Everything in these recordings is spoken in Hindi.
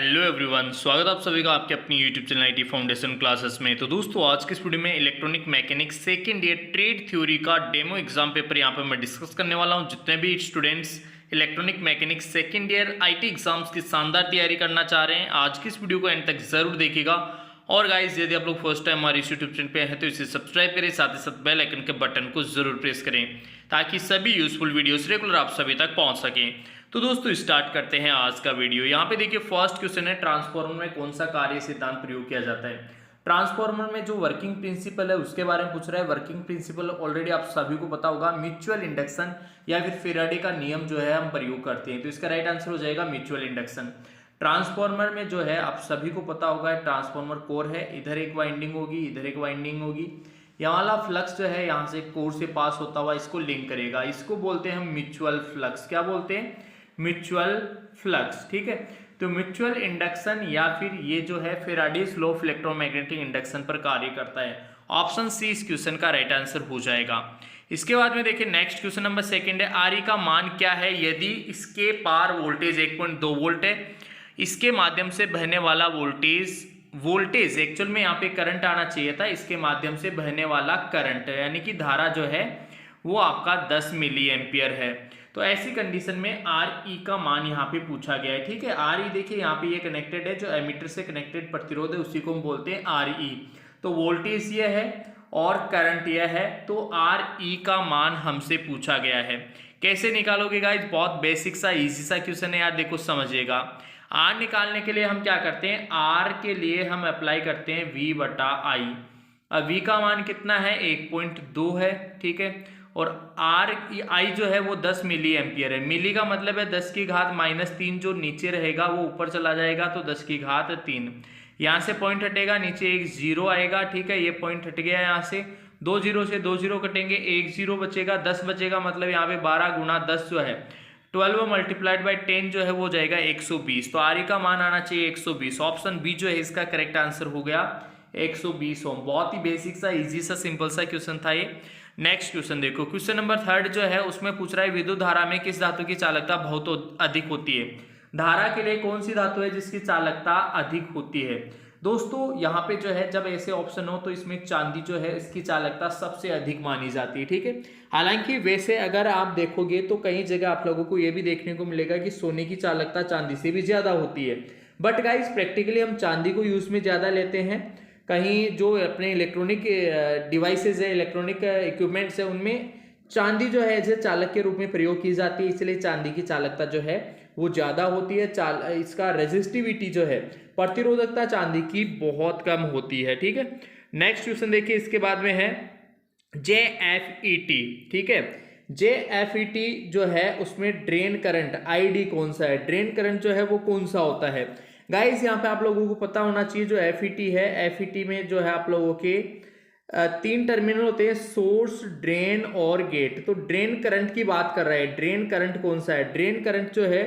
हेलो एवरीवन, स्वागत है आप सभी का आपके अपनी YouTube channel IT foundation classes में। तो दोस्तों आज के इस वीडियो में electronic mechanics second year trade theory का डेमो एग्जाम पेपर यहाँ पे मैं डिस्कस करने वाला हूँ। जितने भी students electronic mechanics second year IT exams की शानदार तैयारी करना चाह रहे हैं, आज की इस वीडियो को एंड तक जरूर देखिएगा। और गाइज यदि आप लोग फर्स्ट टाइम हमारे यूट्यूब चैनल पे हैं तो इसे सब्सक्राइब करें, साथ ही साथ बेल आइकन के बटन को जरूर प्रेस करें ताकि सभी यूजफुल वीडियोस रेगुलर आप सभी तक पहुंच सकें। तो दोस्तों स्टार्ट करते हैं आज का वीडियो। यहाँ पे देखिए फर्स्ट क्वेश्चन है, ट्रांसफार्मर में कौन सा कार्य सिद्धांत प्रयोग किया जाता है। ट्रांसफार्मर में जो वर्किंग प्रिंसिपल है उसके बारे में पूछ रहा है। वर्किंग प्रिंसिपल ऑलरेडी आप सभी को पता होगा, म्यूचुअल इंडक्शन या फिर फेराडे का नियम जो है हम प्रयोग करते हैं, तो इसका राइट आंसर हो जाएगा म्यूचुअल इंडक्शन। ट्रांसफार्मर में जो है आप सभी को पता होगा ट्रांसफार्मर कोर है, इधर एक वाइंडिंग होगी, इधर एक वाइंडिंग होगी। यहाँ वाला फ्लक्स जो है यहाँ से कोर से पास होता हुआ इसको लिंक करेगा, इसको बोलते हैं हम म्यूचुअल फ्लक्स। क्या बोलते हैं? Mutual flux. ठीक है, तो म्यूचुअल इंडक्शन या फिर ये जो है Faraday's law of electromagnetic induction पर कार्य करता है। ऑप्शन सी इस क्वेश्चन का राइट आंसर हो जाएगा। इसके बाद में देखिए नेक्स्ट क्वेश्चन नंबर सेकंड है, आर ई का मान क्या है यदि इसके पार वोल्टेज 1.2 वोल्ट है, इसके माध्यम से बहने वाला वोल्टेज एक्चुअल में यहाँ पे करंट आना चाहिए था, इसके माध्यम से बहने वाला करंट यानी कि धारा जो है वो आपका 10 मिली एम्पियर है। तो ऐसी कंडीशन में आर ई का मान यहाँ पे पूछा गया है। ठीक है, आर ई देखिए यहाँ पे ये कनेक्टेड है, जो एमीटर से कनेक्टेड प्रतिरोध है उसी को हम बोलते हैं आर ई। तो वोल्टेज ये है और करंट यह है, तो आर ई का मान हमसे पूछा गया है। कैसे निकालोगे गाइज? बहुत बेसिक सा इजी सा क्वेश्चन है यार, देखो समझिएगा। आर निकालने के लिए हम क्या करते हैं, आर के लिए हम अप्लाई करते हैं V बटा आई। अब V का मान कितना है? 1.2 है। ठीक है, और आर आई जो है वो 10 मिली एम्पियर है। मिली का मतलब है 10 की घात -3, जो नीचे रहेगा वो ऊपर चला जाएगा, तो 10 की घात 3। यहाँ से पॉइंट हटेगा, नीचे एक जीरो आएगा। ठीक है, ये पॉइंट हट गया, यहाँ से 2 जीरो से 2 जीरो कटेंगे, एक जीरो बचेगा, 10 बचेगा, मतलब यहाँ पे 12 गुना 10 जो है 12 मल्टीप्लाइड बाई 10 जो है वो जाएगा 120। तो आर ई का मान आना चाहिए 120। ऑप्शन बी जो है इसका करेक्ट आंसर हो गया 120 ओम। बहुत ही बेसिक सा इजी सा सिंपल सा क्वेश्चन था ये। नेक्स्ट क्वेश्चन देखो, क्वेश्चन नंबर थर्ड जो है उसमें पूछ रहा है विद्युत धारा में किस धातु की चालकता बहुत अधिक होती है। धारा के लिए कौन सी धातु है जिसकी चालकता अधिक होती है? दोस्तों यहाँ पे जो है जब ऐसे ऑप्शन हो तो इसमें चांदी जो है इसकी चालकता सबसे अधिक मानी जाती है। ठीक है, हालांकि वैसे अगर आप देखोगे तो कई जगह आप लोगों को ये भी देखने को मिलेगा कि सोने की चालकता चांदी से भी ज्यादा होती है। बट गाइस प्रैक्टिकली हम चांदी को यूज में ज्यादा लेते हैं। कहीं जो अपने इलेक्ट्रॉनिक डिवाइसेज है, इलेक्ट्रॉनिक इक्विपमेंट्स है, उनमें चांदी जो है एज ए चालक के रूप में प्रयोग की जाती है, इसलिए चांदी की चालकता जो है वो ज्यादा होती है। इसका रेजिस्टिविटी जो है, प्रतिरोधकता चांदी की बहुत कम होती है। ठीक है, नेक्स्ट क्वेश्चन देखिए, इसके बाद में है JFET। ठीक है, JFET जो है उसमें ड्रेन करंट ID कौन सा है? ड्रेन करंट जो है वो कौन सा होता है? गाइस यहाँ पे आप लोगों को पता होना चाहिए, जो FET है, FET में जो है आप लोगों के 3 टर्मिनल होते हैं, सोर्स, ड्रेन और गेट। तो ड्रेन करंट की बात कर रहा है। ड्रेन करंट कौन सा है? ड्रेन करंट जो है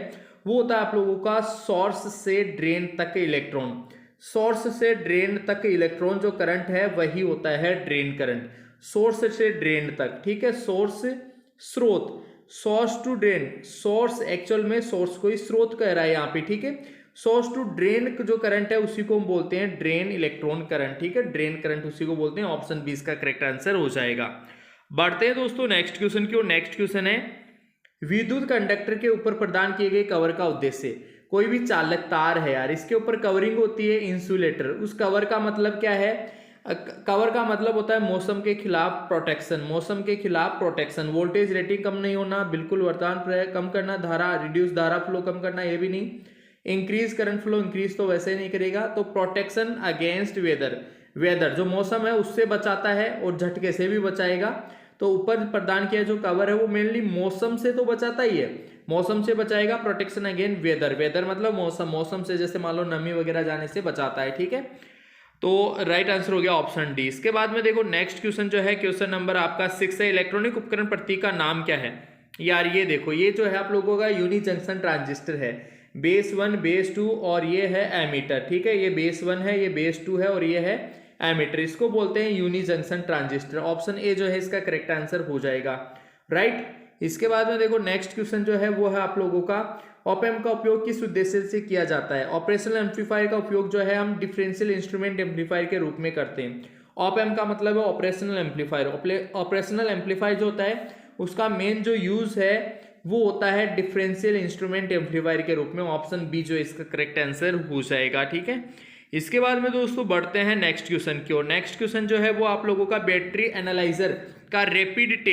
वो होता है आप लोगों का सोर्स से ड्रेन तक इलेक्ट्रॉन। सोर्स से ड्रेन तक इलेक्ट्रॉन जो करंट है वही होता है ड्रेन करंट, सोर्स से ड्रेन तक। ठीक है, सोर्स स्रोत, source to drain. Source actual में सोर्स को ही स्रोत कह रहा है यहाँ पे। ठीक है, सोर्स टू ड्रेन जो करंट है उसी को हम बोलते हैं ड्रेन इलेक्ट्रॉन करंट। ठीक है, ड्रेन करंट उसी को बोलते हैं। ऑप्शन बी इसका करेक्ट आंसर हो जाएगा। बढ़ते हैं दोस्तों नेक्स्ट क्वेश्चन की ओर। नेक्स्ट क्वेश्चन है, विद्युत कंडक्टर के ऊपर प्रदान किए गए कवर का उद्देश्य। कोई भी चालक तार है यार, इसके ऊपर कवरिंग होती है इंसुलेटर। उस कवर का मतलब क्या है? कवर का मतलब होता है मौसम के खिलाफ प्रोटेक्शन। मौसम के खिलाफ प्रोटेक्शन। वोल्टेज रेटिंग कम नहीं होना, बिल्कुल वर्तमान प्रवाह कम करना, धारा रिड्यूस धारा फ्लो कम करना, ये भी नहीं। इंक्रीज करंट फ्लो, इंक्रीज तो वैसे ही नहीं करेगा। तो प्रोटेक्शन अगेंस्ट वेदर जो मौसम है उससे बचाता है और झटके से भी बचाएगा। तो ऊपर प्रदान किया जो कवर है वो मेनली मौसम से तो बचाता ही है, मौसम से बचाएगा। प्रोटेक्शन अगेंस्ट वेदर मतलब मौसम से जैसे मान लो नमी वगैरह जाने से बचाता है। ठीक है, तो राइट आंसर हो गया ऑप्शन डी। इसके बाद में देखो नेक्स्ट क्वेश्चन जो है, क्वेश्चन नंबर आपका 6 है, इलेक्ट्रॉनिक उपकरण प्रतीक का नाम क्या है? यार ये देखो, ये जो है आप लोगों का यूनि जंक्शन ट्रांजिस्टर है, बेस 1 बेस 2 और ये है एमीटर। ठीक है, ये बेस 1 है, ये बेस 2 है और ये है एमीटर। इसको बोलते हैं unijunction transistor. Option A जो है इसका करेक्ट आंसर हो जाएगा। राइट, इसके बाद में देखो नेक्स्ट क्वेश्चन जो है वो है आप लोगों का ऑप एम्प का उपयोग किस उद्देश्य से किया जाता है? ऑपरेशनल एम्पलीफायर का उपयोग जो है हम डिफरेंशियल इंस्ट्रूमेंट एम्पलीफायर के रूप में करते हैं। ऑप एम्प का मतलब है ऑपरेशनल एम्पलीफायर। ऑपरेशनल एम्पलीफायर जो होता है उसका मेन जो यूज है वो होता है डिफरेंशियल इंस्ट्रूमेंट एम्पलीफायर के रूप में। ऑप्शन बी जो इसका करेक्ट आंसर हो जाएगा, ठीक है। इसके बाद में दोस्तों बढ़ते हैं नेक्स्ट क्वेश्चन की ओर। नेक्स्ट क्वेश्चन जो है वो आप लोगों का बैटरी एनालाइजर का रैपिड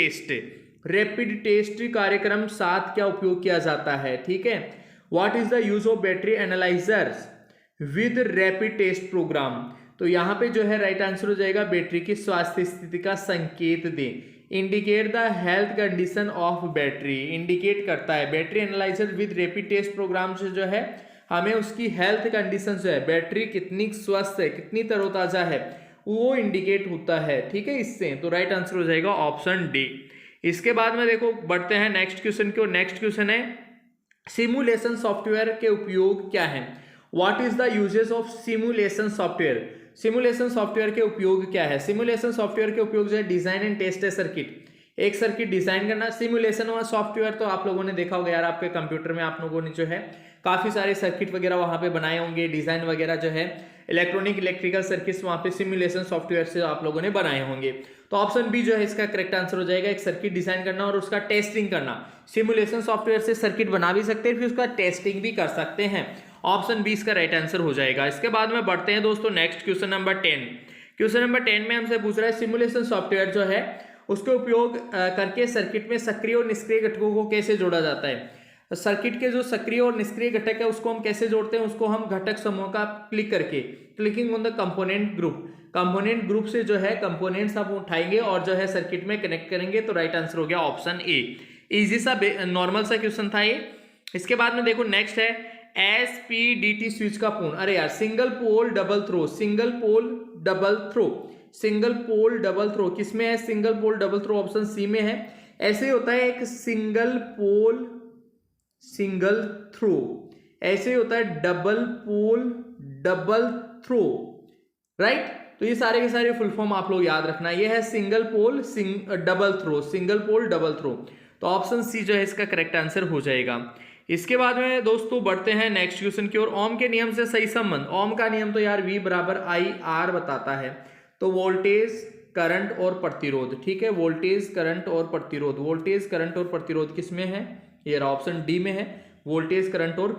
टेस्ट कार्यक्रम 7 क्या उपयोग किया जाता है, ठीक है। What is the use of battery analysers with rapid test programme? तो यहाँ पे जो है राइट आंसर हो जाएगा बैटरी की स्वास्थ्य स्थिति का संकेत दे। Indicate the health condition of battery, indicate करता है battery analyser with rapid test programme से जो है हमें उसकी हेल्थ कंडीशन जो है बैटरी कितनी स्वस्थ है, कितनी तरोताजा है, वो इंडिकेट होता है, ठीक है इससे। तो राइट आंसर हो जाएगा ऑप्शन डी। इसके बाद में देखो बढ़ते हैं नेक्स्ट क्वेश्चन की ओर। नेक्स्ट क्वेश्चन है सिमुलेशन सॉफ्टवेयर के उपयोग क्या है? What is the uses of simulation software? Simulation software के उपयोग क्या है? सिमुलेशन सॉफ्टवेयर के उपयोग जो है डिजाइन एंड टेस्ट है सर्किट, एक सर्किट डिजाइन करना। सिमुलेशन वाला सॉफ्टवेयर तो आप लोगों ने देखा होगा यार, आपके कंप्यूटर में आप लोगों ने जो है काफी सारे सर्किट वगैरह वहां पे बनाए होंगे, डिजाइन वगैरह जो है इलेक्ट्रिकल सर्किट्स वहां पे सिमुलेशन सॉफ्टवेयर से आप लोगों ने बनाए होंगे। तो ऑप्शन बी जो है इसका करेक्ट आंसर हो जाएगा, एक सर्किट डिजाइन करना और उसका टेस्टिंग करना। सिमुलेशन सॉफ्टवेयर से सर्किट बना भी सकते हैं, फिर उसका टेस्टिंग भी कर सकते हैं। ऑप्शन बी इसका राइट आंसर हो जाएगा। इसके बाद में बढ़ते हैं दोस्तों next question number 10। Question number 10 में हमसे पूछ रहा है सिमुलेशन सॉफ्टवेयर जो है उसके उपयोग करके सर्किट में सक्रिय और निष्क्रिय घटकों को कैसे जोड़ा जाता है। सर्किट के जो सक्रिय और निष्क्रिय घटक है उसको हम कैसे जोड़ते हैं? उसको हम घटक समूह का क्लिक करके, clicking on the component group से जो है कंपोनेंट्स आप उठाएंगे और जो है सर्किट में कनेक्ट करेंगे। तो राइट आंसर हो गया ऑप्शन ए। इजी सा नॉर्मल सा क्वेश्चन था ये। इसके बाद में देखो नेक्स्ट है एसपीडीटी स्विच का पूर्ण, अरे यार सिंगल पोल डबल थ्रो किसमें है? Single pole double throw option C में है। ऐसे होता है एक सिंगल पोल सिंगल थ्रो, ऐसे होता है double pole double throw, right. तो ये सारे के सारे फुल फॉर्म आप लोग याद रखना। ये है single pole double throw, single pole double throw. तो ऑप्शन सी जो है इसका करेक्ट आंसर हो जाएगा। इसके बाद में दोस्तों बढ़ते हैं नेक्स्ट क्वेश्चन की ओर। ओम के नियम से सही संबंध, ओम का नियम तो यार V बराबर IR बताता है। तो वोल्टेज करंट और प्रतिरोध, ठीक है, वोल्टेज करंट और प्रतिरोध किसमें है? ये ऑप्शन डी में है, वोल्टेज करंट और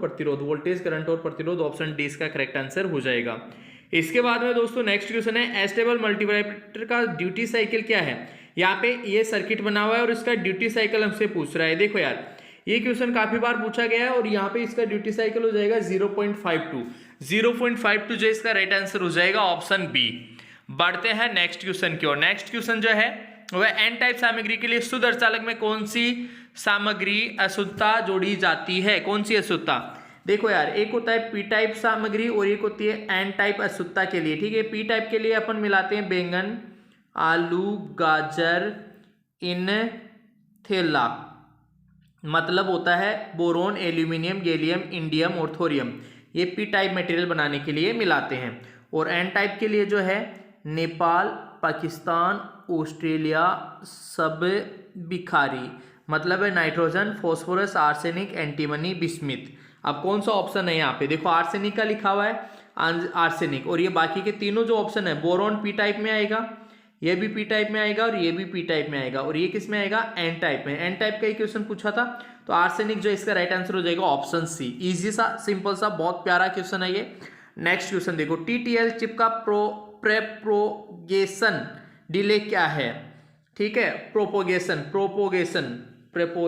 प्रतिरोध ऑप्शन डी इसका करेक्ट आंसर हो जाएगा। इसके बाद में दोस्तों नेक्स्ट क्वेश्चन है एस्टेबल मल्टीवाइब्रेटर का ड्यूटी साइकिल क्या है? यहाँ पे ये सर्किट बना हुआ है और इसका ड्यूटी साइकिल हमसे पूछ रहा है। देखो यार ये क्वेश्चन काफी बार पूछा गया है और यहाँ पे इसका ड्यूटी साइकिल हो जाएगा 0.52 जो इसका राइट आंसर हो जाएगा ऑप्शन बी। बढ़ते हैं नेक्स्ट क्वेश्चन की ओर। नेक्स्ट क्वेश्चन जो है वह एन टाइप सामग्री के लिए शुद्ध अर्धचालक में कौन सी सामग्री अशुद्धता जोड़ी जाती है? कौन सी अशुद्धता? देखो यार एक होता है पी टाइप सामग्री और एक होती है एन टाइप अशुद्धता के लिए, ठीक है। पी टाइप के लिए अपन मिलाते हैं बैंगन, आलू, गाजर, इन थेला, मतलब होता है बोरोन, एल्यूमिनियम, गैलियम, इंडियम और थोरियम। ये पी टाइप मटेरियल बनाने के लिए मिलाते हैं। और एन टाइप के लिए जो है नेपाल, पाकिस्तान, ऑस्ट्रेलिया, सब बिखारी, मतलब है nitrogen, phosphorus, arsenic, antimony, bismuth. अब कौन सा ऑप्शन है यहाँ पे? देखो आर्सेनिक का लिखा हुआ है, आर्सेनिक, और ये बाकी के तीनों जो ऑप्शन है बोरोन पी टाइप में आएगा, ये भी पी टाइप में आएगा और ये भी पी टाइप में आएगा, और ये किस में आएगा? एन टाइप में। एन टाइप का ही क्वेश्चन पूछा था तो आर्सेनिक जो इसका राइट आंसर हो जाएगा ऑप्शन सी। इजी सा, सिंपल सा, बहुत प्यारा क्वेश्चन है ये। नेक्स्ट क्वेश्चन देखो टीटीएल चिप का प्रोपोगेशन डिले क्या है? ठीक है,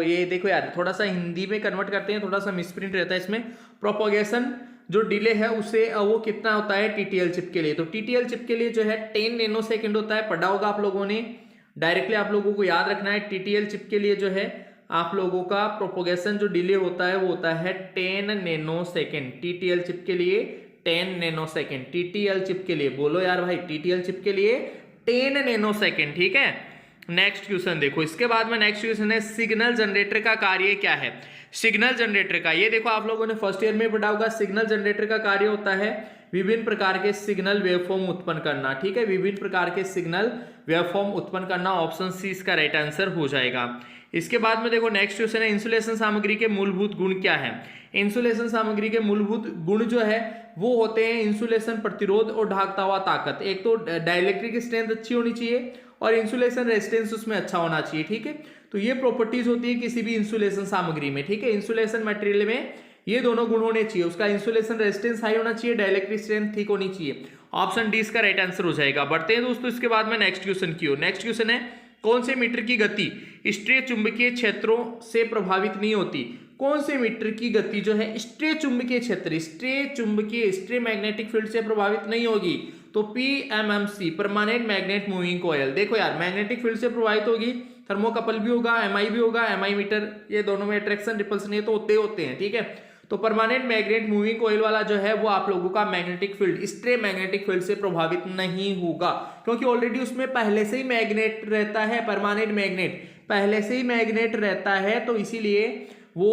ये देखो यार थोड़ा सा हिंदी में कन्वर्ट करते हैं, थोड़ा सा मिसप्रिंट रहता है इसमें। प्रोपोगेशन जो डिले है उसे वो कितना होता है टीटीएल चिप के लिए? तो टीटीएल चिप के लिए जो है 10 नैनो सेकंड होता है। पढ़ा होगा आप लोगों ने, डायरेक्टली आप लोगों को याद रखना है। टीटीएल चिप के लिए जो है आप लोगों का प्रोपोगेशन जो डिले होता है वो होता है 10 नैनो सेकंड। टीटीएल चिप के लिए 10 नैनो सेकंड। टीटीएल चिप के लिए बोलो यार भाई, टीटीएल चिप के लिए 10 नैनो सेकंड, ठीक है। नेक्स्ट क्वेश्चन देखो, इसके बाद में नेक्स्ट क्वेश्चन है सिग्नल जनरेटर का कार्य क्या है? सिग्नल जनरेटर का, ये देखो आप लोगों ने फर्स्ट ईयर में पढ़ा होगा। सिग्नल जनरेटर का कार्य होता है विभिन्न प्रकार के सिग्नल वेवफॉर्म उत्पन्न करना, ठीक है, विभिन्न प्रकार के सिग्नल वेवफॉर्म उत्पन्न करना। ऑप्शन सी इसका राइट आंसर हो जाएगा। इसके बाद में देखो नेक्स्ट क्वेश्चन है, इंसुलेशन सामग्री के मूलभूत गुण क्या है। इंसुलेशन सामग्री के मूलभूत गुण जो है वो होते हैं इंसुलेशन प्रतिरोध और ढाकता हुआ ताकत। एक तो डाइलेक्ट्रिक स्ट्रेंथ अच्छी होनी चाहिए और इंसुलेशन रेजिस्टेंस उसमें अच्छा होना चाहिए, ठीक है। तो ये प्रॉपर्टीज होती है किसी भी इंसुलेशन सामग्री में, ठीक है। इंसुलेशन मटेरियल में ये दोनों गुण होने चाहिए, उसका इंसुलेशन रेजिस्टेंस हाई होना चाहिए, डाइलेक्ट्रिक स्ट्रेंथ ठीक होनी चाहिए। ऑप्शन डी इसका राइट आंसर हो जाएगा। बढ़ते हैं दोस्तों इसके बाद में नेक्स्ट क्वेश्चन की ओर। नेक्स्ट क्वेश्चन है, कौन से मीटर की गति स्ट्रे चुंबकीय क्षेत्रों से प्रभावित नहीं होती। कौन से मीटर की गति जो है स्ट्रे चुंबकीय क्षेत्र, स्ट्रे मैग्नेटिक फील्ड से प्रभावित नहीं होगी। तो PMMC, permanent magnet moving coil. देखो यार, मैग्नेटिक फील्ड से प्रभावित होगी, थर्मोकपल भी होगा, MI भी होगा, MI मीटर, ये दोनों में अट्रैक्शन रिपल्सन ये तो होते हैं, ठीक है। तो परमानेंट मैग्नेट मूविंग कॉइल वाला जो है वो आप लोगों का magnetic field, stray magnetic field से प्रभावित नहीं होगा, क्योंकि ऑलरेडी उसमें पहले से ही मैग्नेट रहता है, परमानेंट मैग्नेट पहले से ही मैग्नेट रहता है, तो इसीलिए वो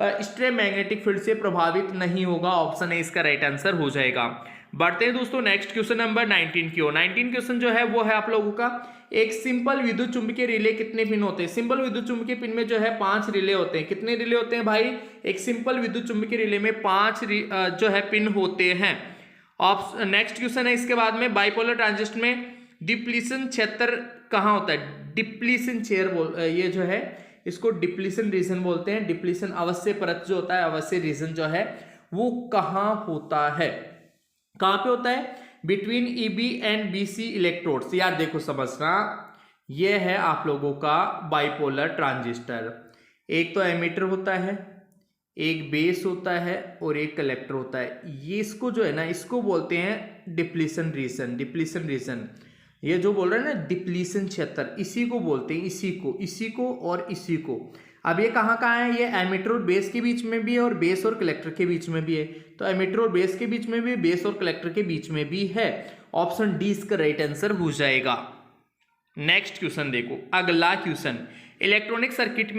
स्ट्रे मैग्नेटिक फील्ड से प्रभावित नहीं होगा। ऑप्शन ए इसका राइट आंसर हो जाएगा। बढ़ते हैं दोस्तों नेक्स्ट क्वेश्चन नंबर 19 की ओर। 19 क्वेश्चन जो है वो है आप लोगों का, एक सिंपल विद्युत चुंबकीय रिले कितने पिन होते हैं। सिंपल विद्युत चुंबकीय पिन में जो है 5 रिले होते हैं। कितने रिले होते हैं भाई, एक सिंपल विद्युत चुंबकीय रिले में 5 जो है पिन होते हैं। नेक्स्ट क्वेश्चन है इसके बाद में, बाइपोलर ट्रांजिस्टर में डिप्लीशन क्षेत्र कहाँ होता है। डिप्लीशन ये जो है इसको डिप्लीशन रीजन बोलते हैं। डिप्लीशन अवश्य परत जो होता है, अवश्य रीजन जो है वो कहाँ होता है, कहाँ पे होता है, between EB and BC electrodes. यार देखो समझना, ये है आप लोगों का बाइपोलर ट्रांजिस्टर। एक तो एमीटर होता है, एक बेस होता है और एक कलेक्टर होता है। ये इसको जो है ना, इसको बोलते हैं डिप्लीशन रीजन। डिप्लीशन रीजन ये जो बोल रहे हैं ना, डिप्लीशन क्षेत्र, इसी को बोलते हैं, इसी को और इसी को। अब ये कहाँ कहाँ है, ये एमीटर और बेस के बीच में भी है और बेस और कलेक्टर के बीच में भी है। तो एमीटर और बेस के बीच में भी, बेस और कलेक्टर के बीच में भी है। ऑप्शन डी इसका राइट आंसर हो जाएगा। नेक्स्ट क्वेश्चन देखो, अगला क्वेश्चन, इलेक्ट्रॉनिक सर्किट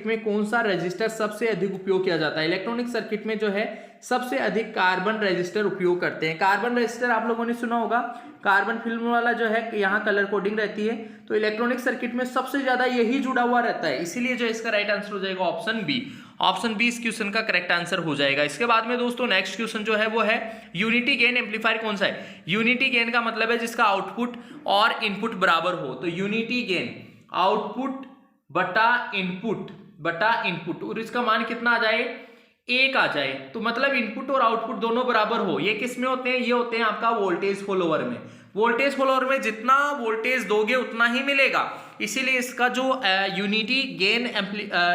में कौन सा रजिस्टर सबसे अधिक उपयोग किया जाता है। इलेक्ट्रॉनिक सर्किट में जो है सबसे अधिक कार्बन रजिस्टर उपयोग करते हैं। कार्बन रजिस्टर आप लोगों ने सुना होगा, कार्बन फिल्म वाला जो है, यहाँ कलर कोडिंग रहती है, तो इलेक्ट्रॉनिक सर्किट में सबसे ज्यादा यही जुड़ा हुआ रहता है, इसीलिए जो इसका राइट आंसर हो जाएगा ऑप्शन बी। ऑप्शन बी इस क्वेश्चन का करेक्ट आंसर हो जाएगा। इसके बाद में दोस्तों नेक्स्ट क्वेश्चन जो है वो है, यूनिटी गेन एम्पलीफायर कौन सा है। यूनिटी गेन का मतलब है जिसका आउटपुट और इनपुट बराबर हो। तो यूनिटी गेन आउटपुट बटा इनपुट और इसका मान कितना आ जाए, 1 आ जाए। तो मतलब इनपुट और आउटपुट दोनों बराबर हो। ये किस में होते हैं, ये होते हैं आपका वोल्टेज फॉलोअर में। वोल्टेज फॉलोअर में जितना वोल्टेज दोगे उतना ही मिलेगा, इसीलिए इसका जो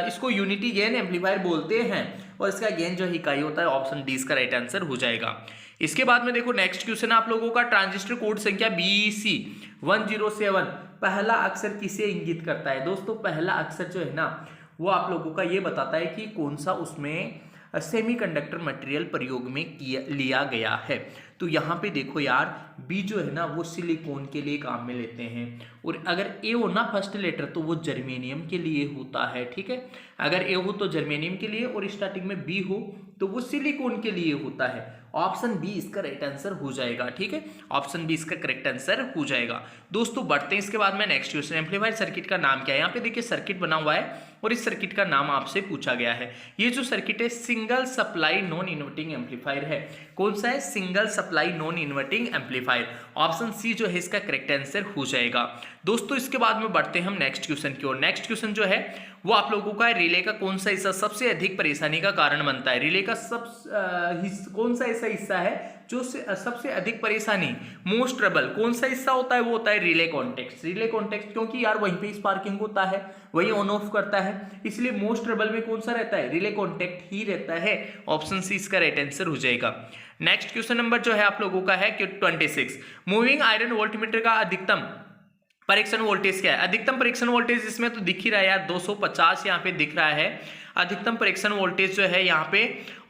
इसको यूनिटी गेन एम्पलीफायर बोलते हैं और इसका गेन जो इकाई होता है। ऑप्शन डी इसका राइट आंसर हो जाएगा। इसके बाद में देखो नेक्स्ट क्वेश्चन आप लोगों का, ट्रांजिस्टर कोड संख्या BEC107 पहला अक्षर किसे इंगित करता है। दोस्तों पहला अक्षर जो है ना वो आप लोगों का ये बताता है कि कौन सा उसमें सेमीकंडक्टर मटेरियल प्रयोग में लिया गया है। तो यहाँ पे देखो यार, बी जो है ना वो सिलिकॉन के लिए काम में लेते हैं, और अगर ए हो ना फर्स्ट लेटर तो वो जर्मेनियम के लिए होता है, ठीक है। अगर ए हो तो जर्मेनियम के लिए और स्टार्टिंग में बी हो तो वो सिलिकॉन के लिए होता है। ऑप्शन बी इसका राइट आंसर हो जाएगा, ठीक है। ऑप्शन बी इसका करेक्ट आंसर हो जाएगा। दोस्तों बढ़ते हैं इसके बाद में नेक्स्ट क्वेश्चन, एम्पलीफायर सर्किट का नाम क्या है। यहाँ पे देखिए सर्किट बना हुआ है और इस सर्किट का नाम आपसे पूछा गया है। ये जो सर्किट है single supply non inverting amplifier है। कौन सा है, single supply non inverting amplifier. Option C जो है इसका करेक्ट आंसर हो जाएगा। दोस्तों इसके बाद में बढ़ते हैं हम नेक्स्ट क्वेश्चन की ओर। नेक्स्ट क्वेश्चन जो है वो आप लोगों का रिले का कौन सा हिस्सा सबसे अधिक परेशानी का कारण बनता है। रिले का कौन सा ऐसा हिस्सा है जो सबसे अधिक परेशानी, मोस्ट ट्रबल कौन सा हिस्सा होता है, वो होता है रिले कॉन्टेक्ट। रिले कॉन्टेक्ट क्योंकि यार वहीं पे स्पार्किंग होता है, वही ऑन ऑफ करता है, इसलिए मोस्ट ट्रबल में कौन सा रहता है, रिले कॉन्टेक्ट ही रहता है। ऑप्शन सी इसका राइट आंसर हो जाएगा। नेक्स्ट क्वेश्चन नंबर जो है आप लोगों का है 26, मूविंग आयरन वोल्टमीटर का अधिकतम परीक्षण वोल्टेज क्या है। अधिकतम परीक्षण वोल्टेज इसमें तो दिख ही रहा है यार, 250 यहाँ पे दिख रहा है। अधिकतम परीक्षण वोल्टेज जो है यहाँ पे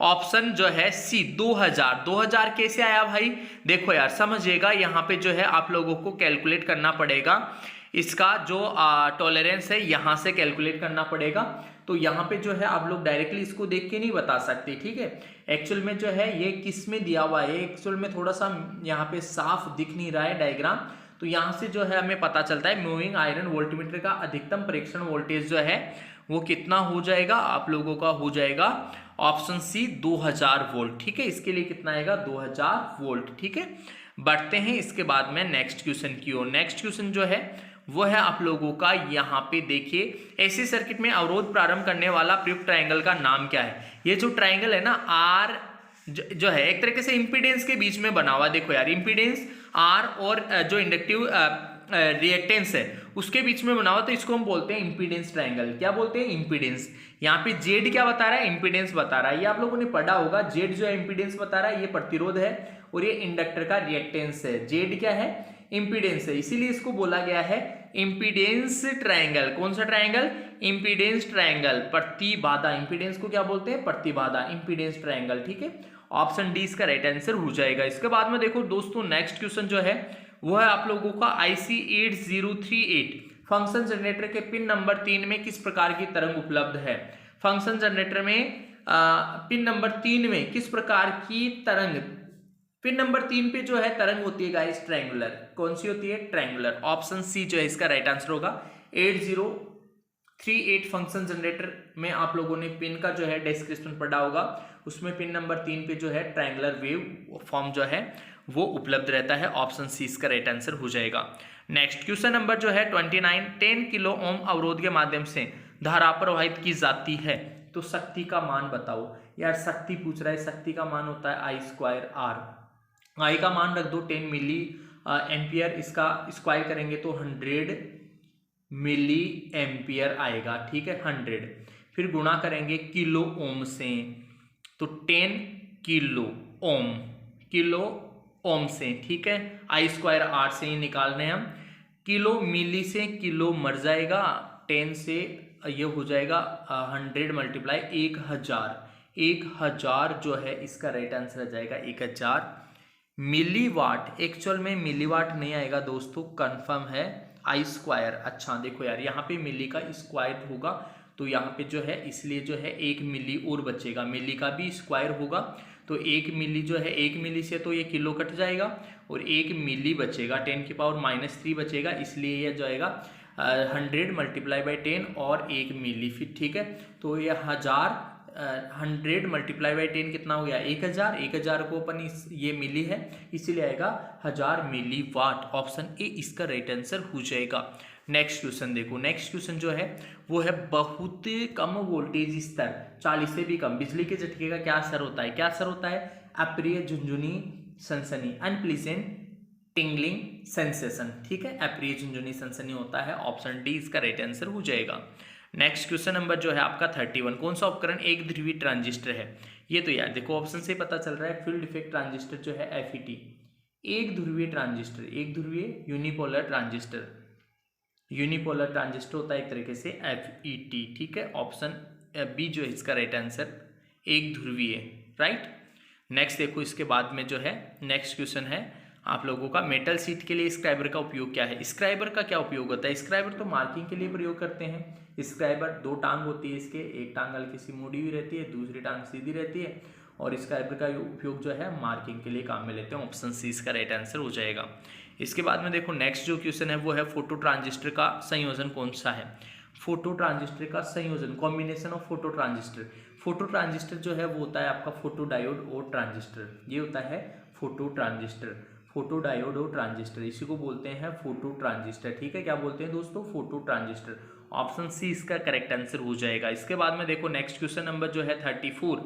ऑप्शन जो है सी 2000 कैसे आया भाई, देखो यार समझिएगा, यहाँ पे जो है आप लोगों को कैलकुलेट करना पड़ेगा, इसका जो टॉलरेंस है यहाँ से कैलकुलेट करना पड़ेगा। तो यहाँ पे जो है आप लोग डायरेक्टली इसको देख के नहीं बता सकते, ठीक है। एक्चुअल में जो है ये किस में दिया हुआ है, एक्चुअल में थोड़ा सा यहाँ पे साफ दिख नहीं रहा है डायग्राम, तो यहाँ से जो है हमें पता चलता है मूविंग आयरन वोल्टमीटर का अधिकतम परीक्षण वोल्टेज जो है वो कितना हो जाएगा, आप लोगों का हो जाएगा ऑप्शन सी 2000 वोल्ट। ठीक है, इसके लिए कितना आएगा 2000 वोल्ट। ठीक है, बढ़ते हैं इसके बाद में नेक्स्ट क्वेश्चन की ओर। नेक्स्ट क्वेश्चन जो है वो है आप लोगों का, यहाँ पे देखिए ऐसे सर्किट में अवरोध प्रारंभ करने वाला प्रयुक्त ट्रायंगल का नाम क्या है। ये जो ट्रायंगल है ना आर जो है एक तरीके से इंपीडेंस के बीच में बना हुआ। देखो यार इंपीडेंस आर और जो इंडक्टिव रिएक्टेंस है उसके बीच में बना हुआ, तो इसको हम बोलते हैं इंपीडेंस ट्रायंगल। क्या बोलते हैं, इंपीडेंस। यहाँ पे जेड क्या बता रहा है, इंपीडेंस बता रहा है। ये आप लोगों ने पढ़ा होगा, जेड जो है इंपीडेंस बता रहा है, ये प्रतिरोध है और ये इंडक्टर का रिएक्टेंस है। जेड क्या है, इंपीडेंस है, इसीलिए इसको बोला गया है इंपीडेंस ट्रायंगल। कौन सा ट्रायंगल, इंपीडेंस ट्रायंगल, प्रतिबाधा। इंपीडेंस को क्या बोलते हैं, प्रतिबाधा, इंपीडेंस ट्रायंगल। ठीक है, ऑप्शन डी इसका राइट आंसर हो जाएगा। इसके बाद में देखो दोस्तों नेक्स्ट क्वेश्चन जो है वो है आप लोगों का IC 8038 फंक्शन जनरेटर के पिन नंबर 3 में किस प्रकार की तरंग उपलब्ध है। फंक्शन जनरेटर में पिन नंबर 3 में किस प्रकार की तरंग, पिन नंबर 3 पे जो है तरंग होती है गाइस ट्रायंगुलर। कौन सी होती है, ट्रायंगुलर। ऑप्शन सी जो है इसका राइट आंसर होगा। 8038 फंक्शन जनरेटर में आप लोगों ने पिन का जो है डिस्क्रिप्शन पढ़ा होगा, उसमें पिन नंबर 3 पे जो है ट्रायंगुलर वेव फॉर्म जो है वो उपलब्ध रहता है। ऑप्शन सी इसका राइट आंसर हो जाएगा। नेक्स्ट क्वेश्चन नंबर जो है 29, 10 किलो ओम अवरोध के माध्यम से धारा प्रवाहित की जाती है, तो शक्ति का मान बताओ। यार शक्ति पूछ रहा है, शक्ति का मान होता है I²R। आई का मान रख दो 10 मिली एम्पियर, इसका स्क्वायर करेंगे तो 100 मिली एम्पियर आएगा। ठीक है, 100 फिर गुणा करेंगे किलो ओम से, तो 10 किलो ओम से। ठीक है, I²R से ही निकालने हम, किलो मिली से किलो मर जाएगा, 10 से ये हो जाएगा 100 मल्टीप्लाई 1000 जो है इसका राइट आंसर आ जाएगा 1000 मिलीवाट। एक्चुअल में मिलीवाट नहीं आएगा दोस्तों, कंफर्म है I²। अच्छा देखो यार यहाँ पे मिली का स्क्वायर होगा तो यहाँ पे जो है इसलिए जो है 1 मिली और बचेगा, मिली का भी स्क्वायर होगा तो 1 मिली जो है 1 मिली से तो ये किलो कट जाएगा और 1 मिली बचेगा, 10 की पावर -3 बचेगा, इसलिए ये जो आएगा 100 मल्टीप्लाई बाई 10 और 1 मिली फिर। ठीक है, तो ये 100 मल्टीप्लाई बाई 10 कितना हो गया 1000 को अपन ये मिली है इसीलिए आएगा 1000 मिली वाट। ऑप्शन ए इसका राइट आंसर हो जाएगा। नेक्स्ट क्वेश्चन देखो, नेक्स्ट क्वेश्चन जो है वो है बहुत कम वोल्टेज स्तर 40 से भी कम बिजली के झटके का क्या असर होता है। क्या असर होता है, अप्रिय झुंझुनी सनसनी, अनप्लीजेंट टिंगलिंग सेंसेशन। ठीक है, अप्रिय झुंझुनी सनसनी होता है। ऑप्शन डी इसका राइट आंसर हो जाएगा। नेक्स्ट क्वेश्चन नंबर जो है आपका 31, कौन सा उपकरण एक ध्रुवीय ट्रांजिस्टर है। ये तो यार देखो ऑप्शन से पता चल रहा है, फील्ड इफेक्ट ट्रांजिस्टर जो है FET, एक ध्रुवीय ट्रांजिस्टर, एक ध्रुवीय यूनिपोलर ट्रांजिस्टर। यूनिपोलर ट्रांजिस्टर होता है एक तरीके से FET। ठीक है, ऑप्शन बी जो है इसका राइट आंसर, एक ध्रुवीय। राइट, नेक्स्ट देखो इसके बाद में जो है नेक्स्ट क्वेश्चन है आप लोगों का, मेटल शीट के लिए स्क्राइबर का उपयोग क्या है। स्क्राइबर का क्या उपयोग होता है, स्क्राइबर तो मार्किंग के लिए प्रयोग करते हैं। स्क्राइबर 2 टांग होती है इसके, एक टांग हल्की सी मुड़ी हुई रहती है, दूसरी टांग सीधी रहती है और स्क्राइबर का उपयोग जो है मार्किंग के लिए काम में लेते हैं। ऑप्शन सी इसका राइट आंसर हो जाएगा। इसके बाद में देखो नेक्स्ट जो क्वेश्चन है वो है फोटो ट्रांजिस्टर का संयोजन कौन सा है। फोटो ट्रांजिस्टर का संयोजन, combination of photo transistor. Photo transistor जो है वो होता है आपका फोटो डायोड और ट्रांजिस्टर, ये होता है फोटो ट्रांजिस्टर। फोटो डायोड और ट्रांजिस्टर इसी को बोलते हैं फोटो ट्रांजिस्टर। ठीक है, क्या बोलते हैं दोस्तों, फोटो ट्रांजिस्टर। ऑप्शन सी इसका करेक्ट आंसर हो जाएगा। इसके बाद में देखो नेक्स्ट क्वेश्चन नंबर जो है 34,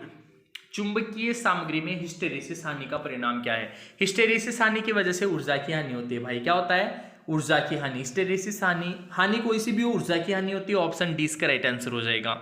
चुंबकीय सामग्री में हिस्टेरेसिस हानि का परिणाम क्या है। हिस्टेरेसिस हानि की वजह से ऊर्जा की हानि होती है। भाई क्या होता है, ऊर्जा की हानि। हिस्टेरेसिस हानि कोई सी भी ऊर्जा की हानि होती है। ऑप्शन डी इसका राइट आंसर हो जाएगा।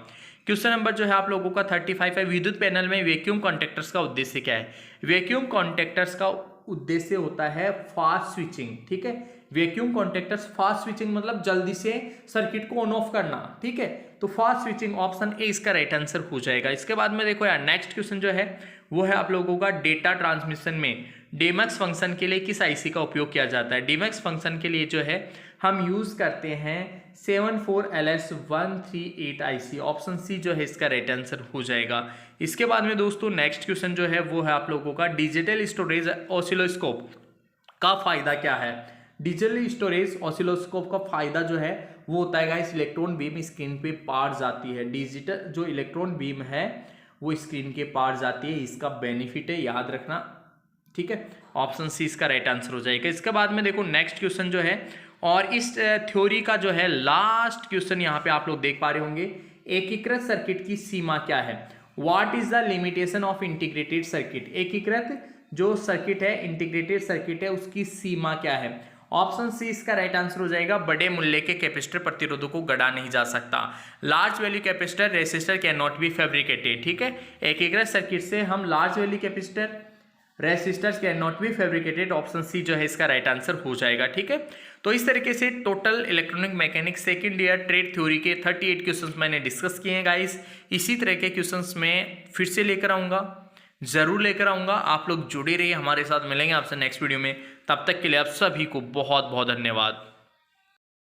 क्वेश्चन नंबर जो है आप लोगों का 35 है, विद्युत पैनल में वैक्यूम कॉन्टैक्टर्स का उद्देश्य क्या है। वैक्यूम कॉन्टैक्टर्स का उद्देश्य होता है फास्ट स्विचिंग। ठीक है, वैक्यूम कॉन्टैक्टर्स फास्ट स्विचिंग मतलब जल्दी से सर्किट को ऑन ऑफ करना। ठीक है, तो फास्ट स्विचिंग, ऑप्शन ए इसका राइट आंसर हो जाएगा। इसके बाद में देखो यार नेक्स्ट क्वेश्चन जो है वो है आप लोगों का, डेटा ट्रांसमिशन में डेमक्स फंक्शन के लिए किस आईसी का उपयोग किया जाता है। डेमक्स फंक्शन के लिए जो है हम यूज करते हैं 74LS138 आईसी। ऑप्शन सी जो है इसका राइट आंसर हो जाएगा। इसके बाद में दोस्तों नेक्स्ट क्वेश्चन जो है वो है आप लोगों का, डिजिटल स्टोरेज ऑसिलोस्कोप का फायदा क्या है। डिजिटल स्टोरेज ऑसिलोस्कोप का फायदा जो है वो होता है गाइस, इलेक्ट्रॉन बीम स्क्रीन पे पार जाती है। डिजिटल जो इलेक्ट्रॉन बीम है वो स्क्रीन के पार जाती है, इसका बेनिफिट है, याद रखना, ठीक है। ऑप्शन सी इसका राइट आंसर हो जाएगा। इसके बाद में देखो नेक्स्ट क्वेश्चन जो है, और इस थ्योरी का जो है लास्ट क्वेश्चन यहाँ पे आप लोग देख पा रहे होंगे, एकीकृत सर्किट की सीमा क्या है? What is the limitation of integrated circuit? एकीकृत जो सर्किट है, इंटीग्रेटेड सर्किट है, उसकी सीमा क्या है? ऑप्शन सी इसका राइट आंसर हो जाएगा, बड़े मूल्य के कैपेसिटर प्रतिरोधों को गढ़ा नहीं जा सकता। Large value capacitor resistor cannot be fabricated, ठीक है। एकीकृत सर्किट से हम large value capacitor resistors cannot be fabricated, option C जो है इसका राइट आंसर हो जाएगा, ठीक है। तो इस तरीके से total electronic mechanics second year trade theory के 38 क्वेश्चंस मैंने डिस्कस किए हैं गाइस। इसी तरह के क्वेश्चंस मैं फिर से लेकर आऊंगा, जरूर लेकर आऊंगा। आप लोग जुड़े रहिए हमारे साथ, मिलेंगे आपसे नेक्स्ट वीडियो में। तब तक के लिए आप सभी को बहुत बहुत धन्यवाद।